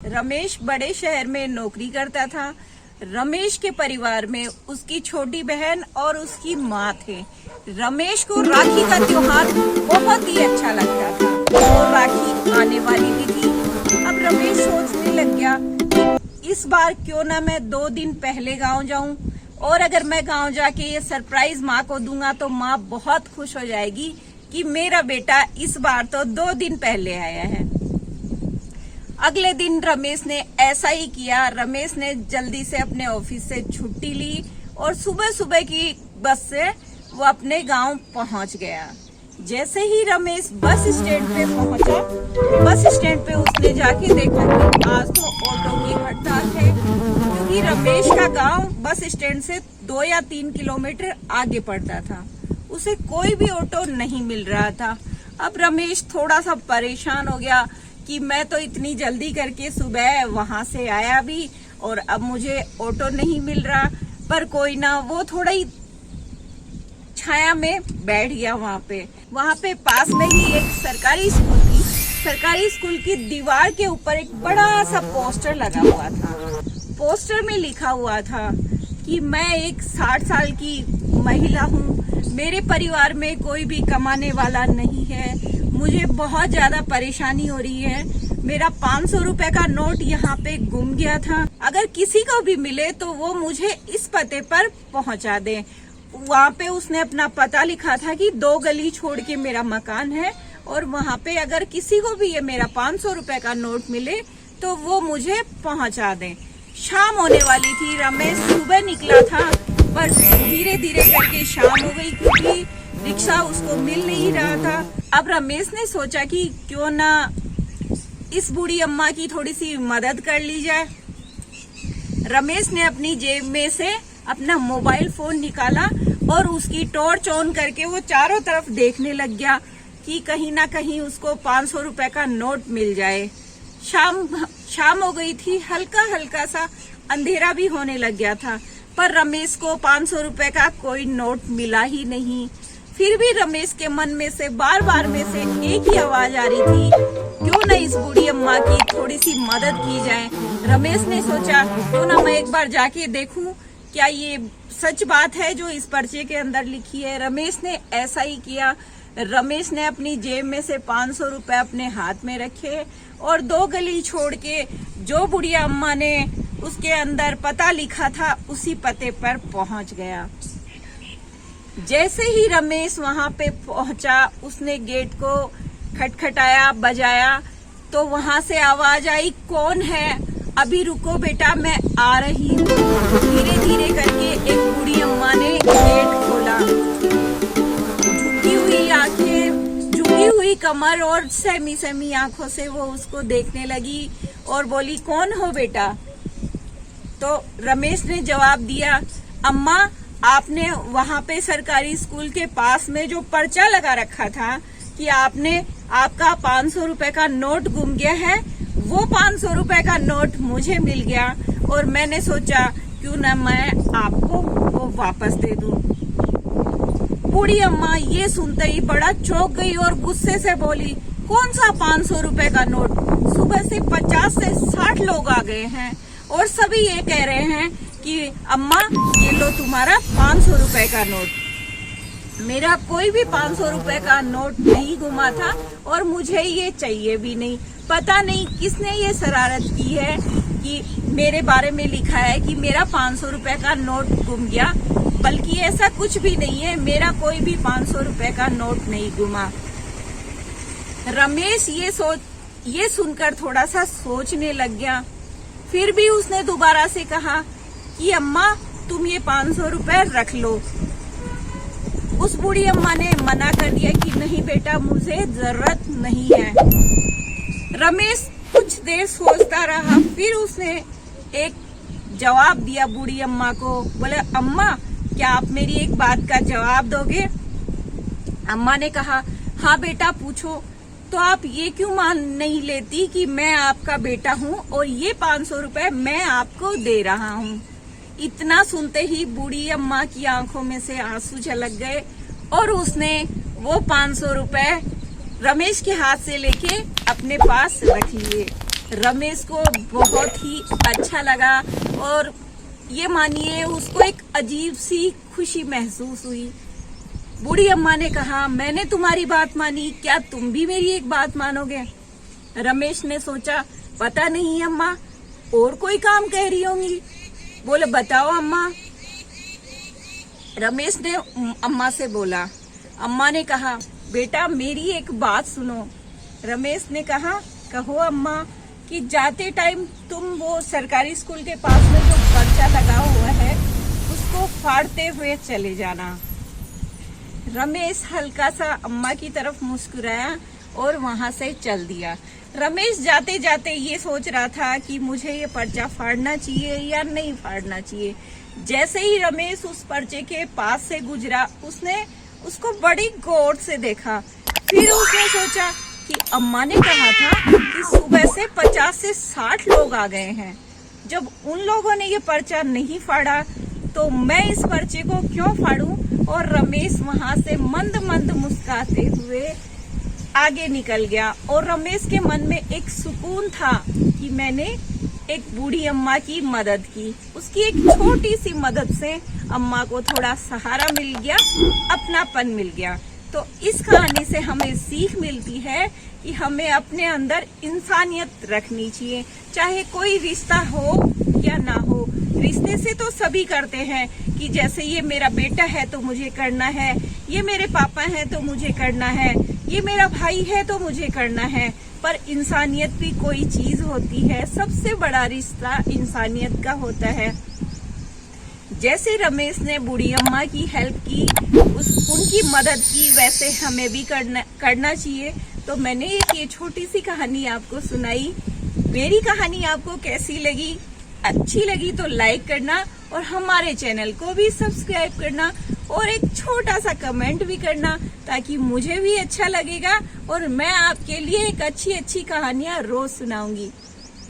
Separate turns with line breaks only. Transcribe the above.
रमेश बड़े शहर में नौकरी करता था। रमेश के परिवार में उसकी छोटी बहन और उसकी माँ थे। रमेश को राखी का त्योहार बहुत ही अच्छा लगता था और राखी आने वाली भी थी। अब रमेश सोचने लग गया कि इस बार क्यों ना मैं 2 दिन पहले गांव जाऊं, और अगर मैं गांव जाके ये सरप्राइज माँ को दूंगा तो माँ बहुत खुश हो जाएगी कि मेरा बेटा इस बार तो 2 दिन पहले आया है। अगले दिन रमेश ने ऐसा ही किया। रमेश ने जल्दी से अपने ऑफिस से छुट्टी ली और सुबह सुबह की बस से वो अपने गांव पहुंच गया। जैसे ही रमेश बस स्टैंड पे पहुंचा, बस स्टैंड पे उसने जाके देखा कि आज तो ऑटो की हड़ताल है, क्योंकि रमेश का गांव बस स्टैंड से 2 या 3 किलोमीटर आगे पड़ता था। उसे कोई भी ऑटो नहीं मिल रहा था। अब रमेश थोड़ा सा परेशान हो गया कि मैं तो इतनी जल्दी करके सुबह वहां से आया भी और अब मुझे ऑटो नहीं मिल रहा। पर कोई ना, वो थोड़ा ही छाया में बैठ गया। वहां पे पास में ही एक सरकारी स्कूल थी। सरकारी स्कूल की दीवार के ऊपर एक बड़ा सा पोस्टर लगा हुआ था। पोस्टर में लिखा हुआ था कि मैं एक 60 साल की महिला हूँ, मेरे परिवार में कोई भी कमाने वाला नहीं है, मुझे बहुत ज्यादा परेशानी हो रही है, मेरा 500 रुपए का नोट यहाँ पे गुम गया था, अगर किसी को भी मिले तो वो मुझे इस पते पर पहुँचा दे। वहाँ पे उसने अपना पता लिखा था कि 2 गली छोड़ के मेरा मकान है और वहाँ पे अगर किसी को भी ये मेरा 500 रुपए का नोट मिले तो वो मुझे पहुँचा दे। शाम होने वाली थी। रमेश सुबह निकला था पर धीरे धीरे करके शाम हो गई क्योंकि रिक्शा उसको मिल नहीं रहा था। अब रमेश ने सोचा कि क्यों ना इस बूढ़ी अम्मा की थोड़ी सी मदद कर ली जाए। रमेश ने अपनी जेब में से अपना मोबाइल फोन निकाला और उसकी टॉर्च ऑन करके वो चारों तरफ देखने लग गया कि कहीं ना कहीं उसको 500 रुपए का नोट मिल जाए। शाम हो गई थी, हल्का हल्का सा अंधेरा भी होने लग गया था, पर रमेश को 500 रुपए का कोई नोट मिला ही नहीं। फिर भी रमेश के मन में से बार बार में से एक ही आवाज आ रही थी, क्यों ना इस बूढ़ी अम्मा की थोड़ी सी मदद की जाए। रमेश ने सोचा क्यों ना मैं एक बार जाके देखूं क्या ये सच बात है जो इस पर्चे के अंदर लिखी है। रमेश ने ऐसा ही किया। रमेश ने अपनी जेब में से 500 रुपए अपने हाथ में रखे और 2 गली छोड़ के जो बुढ़िया अम्मा ने उसके अंदर पता लिखा था उसी पते पर पहुंच गया। जैसे ही रमेश वहां पे पहुंचा, उसने गेट को खटखटाया, बजाया, तो वहां से आवाज आई, कौन है? अभी रुको बेटा, मैं आ रही हूँ। धीरे धीरे करके एक बूढ़ी अम्मा ने गेट खोला। झुकी हुई आंखें, झुकी हुई कमर और सहमी सहमी आंखों से वो उसको देखने लगी और बोली, कौन हो बेटा? तो रमेश ने जवाब दिया, अम्मा आपने वहां पे सरकारी स्कूल के पास में जो पर्चा लगा रखा था कि आपका 500 रुपए का नोट गुम गया है, वो 500 रुपए का नोट मुझे मिल गया और मैंने सोचा क्यों ना मैं आपको वो वापस दे दूं। बूढ़ी अम्मा ये सुनते ही बड़ा चौंक गई और गुस्से से बोली, कौन सा 500 रुपए का नोट? सुबह से 50 से 60 लोग आ गए हैं और सभी ये कह रहे हैं कि अम्मा ये लो तुम्हारा 500 रुपए का नोट। मेरा कोई भी 500 रुपए का नोट नहीं गुमा था और मुझे ये चाहिए भी नहीं। पता नहीं किसने ये शरारत की है कि मेरे बारे में लिखा है कि मेरा 500 रुपए का नोट गुम गया, बल्कि ऐसा कुछ भी नहीं है, मेरा कोई भी 500 रुपए का नोट नहीं गुमा। रमेश ये सुनकर थोड़ा सा सोचने लग गया। फिर भी उसने दोबारा से कहा कि अम्मा तुम ये 500 रुपए रख लो। उस बूढ़ी अम्मा ने मना कर दिया कि नहीं बेटा, मुझे जरूरत नहीं है। रमेश कुछ देर सोचता रहा, फिर उसने एक जवाब दिया बूढ़ी अम्मा को। बोले, अम्मा क्या आप मेरी एक बात का जवाब दोगे? अम्मा ने कहा, हाँ बेटा पूछो। तो आप ये क्यों मान नहीं लेती कि मैं आपका बेटा हूँ और ये 500 रुपए मैं आपको दे रहा हूँ? इतना सुनते ही बूढ़ी अम्मा की आंखों में से आंसू झलक गए और उसने वो 500 रुपए रमेश के हाथ से लेके अपने पास रख लिए। रमेश को बहुत ही अच्छा लगा और ये मानिए उसको एक अजीब सी खुशी महसूस हुई। बूढ़ी अम्मा ने कहा, मैंने तुम्हारी बात मानी, क्या तुम भी मेरी एक बात मानोगे? रमेश ने सोचा, पता नहीं अम्मा, और कोई काम कह रही होंगी। बोले, बताओ अम्मा। रमेश ने अम्मा से बोला। अम्मा ने कहा, बेटा मेरी एक बात सुनो। रमेश ने कहा, कहो अम्मा। कि जाते टाइम तुम वो सरकारी स्कूल के पास में जो पर्चा लगा हुआ है उसको फाड़ते हुए चले जाना। रमेश हल्का सा अम्मा की तरफ मुस्कुराया और वहां से चल दिया। रमेश जाते जाते ये सोच रहा था कि मुझे ये पर्चा फाड़ना चाहिए या नहीं फाड़ना चाहिए। जैसे ही रमेश उस पर्चे के पास से गुजरा, उसने उसको बड़ी गौर से देखा। फिर उसने सोचा कि अम्मा ने कहा था कि सुबह से 50 से 60 लोग आ गए हैं। जब उन लोगों ने ये पर्चा नहीं फाड़ा तो मैं इस पर्चे को क्यों फाड़ूं? और रमेश वहां से मंद मंद मुस्कुराते हुए आगे निकल गया। और रमेश के मन में एक सुकून था कि मैंने एक बूढ़ी अम्मा की मदद की। उसकी एक छोटी सी मदद से अम्मा को थोड़ा सहारा मिल गया, अपनापन मिल गया। तो इस कहानी से हमें सीख मिलती है कि हमें अपने अंदर इंसानियत रखनी चाहिए, चाहे कोई रिश्ता हो या ना हो। रिश्ते से तो सभी करते हैं कि जैसे ये मेरा बेटा है तो मुझे करना है, ये मेरे पापा हैं तो मुझे करना है, ये मेरा भाई है तो मुझे करना है। पर इंसानियत भी कोई चीज होती है, सबसे बड़ा रिश्ता इंसानियत का होता है। जैसे रमेश ने बूढ़ी अम्मा की हेल्प की, उनकी मदद की, वैसे हमें भी करना चाहिए। तो मैंने ये छोटी सी कहानी आपको सुनाई। मेरी कहानी आपको कैसी लगी? अच्छी लगी तो लाइक करना और हमारे चैनल को भी सब्सक्राइब करना और एक छोटा सा कमेंट भी करना, ताकि मुझे भी अच्छा लगेगा और मैं आपके लिए एक अच्छी अच्छी कहानियां रोज सुनाऊंगी।